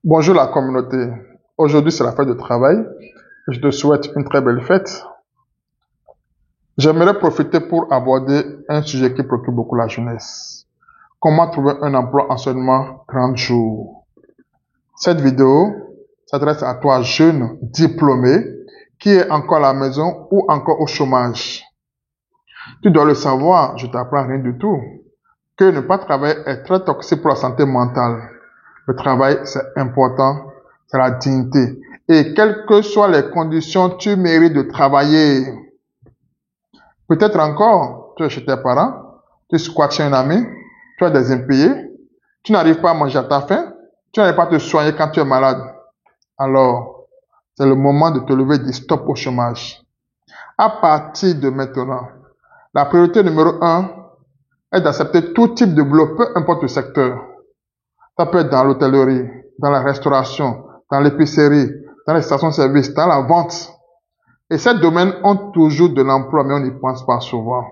Bonjour la communauté. Aujourd'hui, c'est la fête de travail. Je te souhaite une très belle fête. J'aimerais profiter pour aborder un sujet qui préoccupe beaucoup la jeunesse. Comment trouver un emploi en seulement 30 jours. Cette vidéo s'adresse à toi, jeune diplômé, qui est encore à la maison ou encore au chômage. Tu dois le savoir, je t'apprends rien du tout, que ne pas travailler est très toxique pour la santé mentale. Le travail, c'est important, c'est la dignité. Et quelles que soient les conditions, tu mérites de travailler. Peut-être encore, tu es chez tes parents, tu squattes chez un ami, tu as des impayés, tu n'arrives pas à manger à ta faim, tu n'arrives pas à te soigner quand tu es malade. Alors, c'est le moment de te lever et dire stop au chômage. À partir de maintenant, la priorité numéro 1 est d'accepter tout type de boulot, peu importe le secteur. Ça peut être dans l'hôtellerie, dans la restauration, dans l'épicerie, dans les stations-service, dans la vente. Et ces domaines ont toujours de l'emploi, mais on n'y pense pas souvent.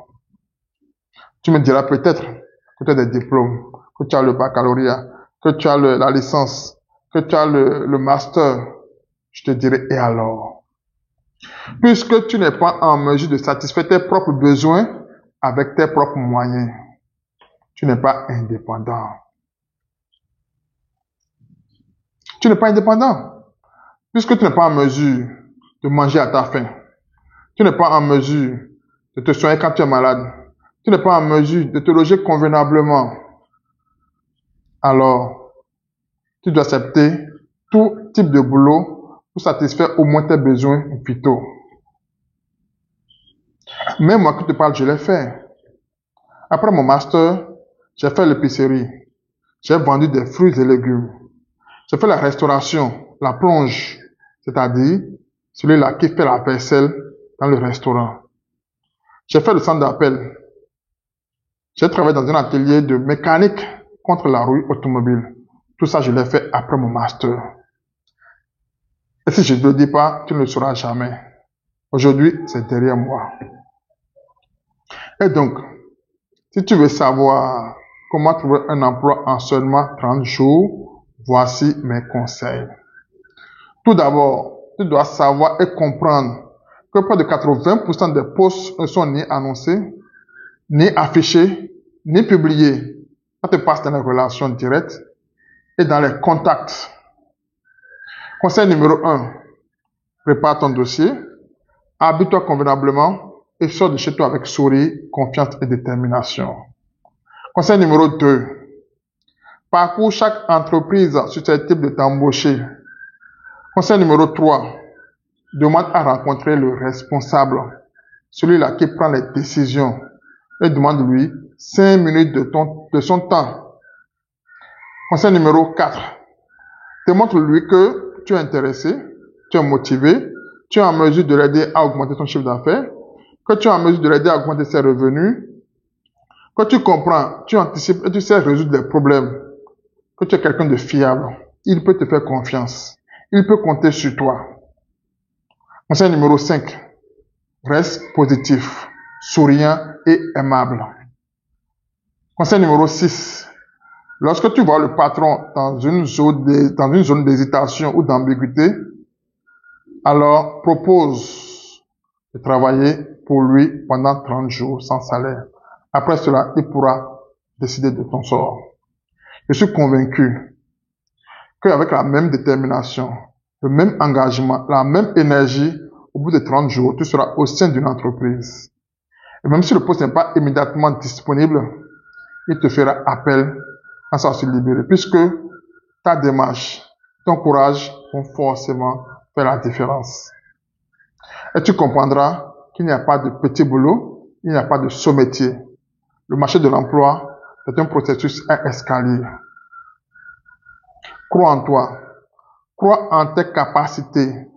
Tu me diras peut-être que tu as des diplômes, que tu as le baccalauréat, que tu as la licence, que tu as le master. Je te dirai, et alors? Puisque tu n'es pas en mesure de satisfaire tes propres besoins avec tes propres moyens, tu n'es pas indépendant. Tu n'es pas indépendant. Puisque tu n'es pas en mesure de manger à ta faim, tu n'es pas en mesure de te soigner quand tu es malade, tu n'es pas en mesure de te loger convenablement, alors tu dois accepter tout type de boulot pour satisfaire au moins tes besoins vitaux. Même moi qui te parle, je l'ai fait. Après mon master, j'ai fait l'épicerie. J'ai vendu des fruits et légumes. J'ai fait la restauration, la plonge, c'est-à-dire celui-là qui fait la vaisselle dans le restaurant. J'ai fait le centre d'appel. J'ai travaillé dans un atelier de mécanique contre la rouille automobile. Tout ça, je l'ai fait après mon master. Et si je ne te le dis pas, tu ne le sauras jamais. Aujourd'hui, c'est derrière moi. Et donc, si tu veux savoir comment trouver un emploi en seulement 30 jours, voici mes conseils. Tout d'abord, tu dois savoir et comprendre que près de 80% des postes ne sont ni annoncés, ni affichés, ni publiés. Ça te passe dans les relations directes et dans les contacts. Conseil numéro 1, prépare ton dossier, habille-toi convenablement et sors de chez toi avec sourire, confiance et détermination. Conseil numéro 2, parcours chaque entreprise susceptible de t'embaucher. Conseil numéro 3, demande à rencontrer le responsable, celui-là qui prend les décisions, et demande-lui 5 minutes de son temps. Conseil numéro 4, démontre-lui que tu es intéressé, tu es motivé, tu es en mesure de l'aider à augmenter son chiffre d'affaires, que tu es en mesure de l'aider à augmenter ses revenus, que tu comprends, tu anticipes et tu sais résoudre des problèmes, que tu es quelqu'un de fiable. Il peut te faire confiance. Il peut compter sur toi. Conseil numéro 5, reste positif, souriant et aimable. Conseil numéro 6, lorsque tu vois le patron dans une zone d'hésitation ou d'ambiguïté, alors propose de travailler pour lui pendant 30 jours sans salaire. Après cela, il pourra décider de ton sort. Je suis convaincu qu'avec la même détermination, le même engagement, la même énergie, au bout de 30 jours, tu seras au sein d'une entreprise. Et même si le poste n'est pas immédiatement disponible, il te fera appel quand ça va se libérer, puisque ta démarche, ton courage vont forcément faire la différence. Et tu comprendras qu'il n'y a pas de petit boulot, il n'y a pas de sous-métier. Le marché de l'emploi est un processus à escalier. Crois en toi, crois en tes capacités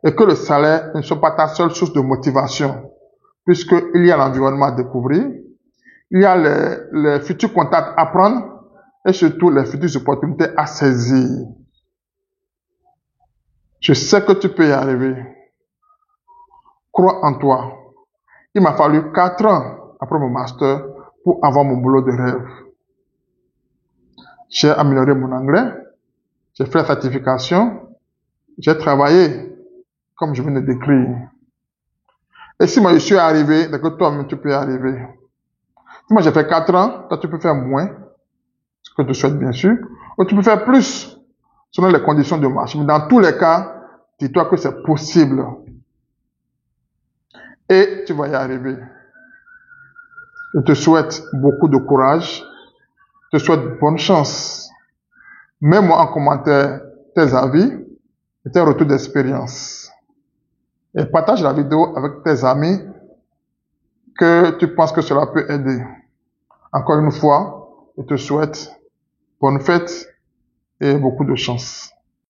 et que le salaire ne soit pas ta seule source de motivation, puisqu'il y a l'environnement à découvrir, il y a les futurs contacts à prendre et surtout les futures opportunités à saisir. Je sais que tu peux y arriver. Crois en toi. Il m'a fallu 4 ans après mon master pour avoir mon boulot de rêve. J'ai amélioré mon anglais, j'ai fait la certification, j'ai travaillé comme je viens de décrire. Et si moi je suis arrivé, dès que toi-même tu peux y arriver. Si moi j'ai fait 4 ans, toi tu peux faire moins, ce que tu souhaites bien sûr, ou tu peux faire plus, selon les conditions de marche. Mais dans tous les cas, dis-toi que c'est possible. Et tu vas y arriver. Je te souhaite beaucoup de courage. Je te souhaite bonne chance. Mets-moi en commentaire tes avis et tes retours d'expérience. Et partage la vidéo avec tes amis que tu penses que cela peut aider. Encore une fois, je te souhaite bonne fête et beaucoup de chance.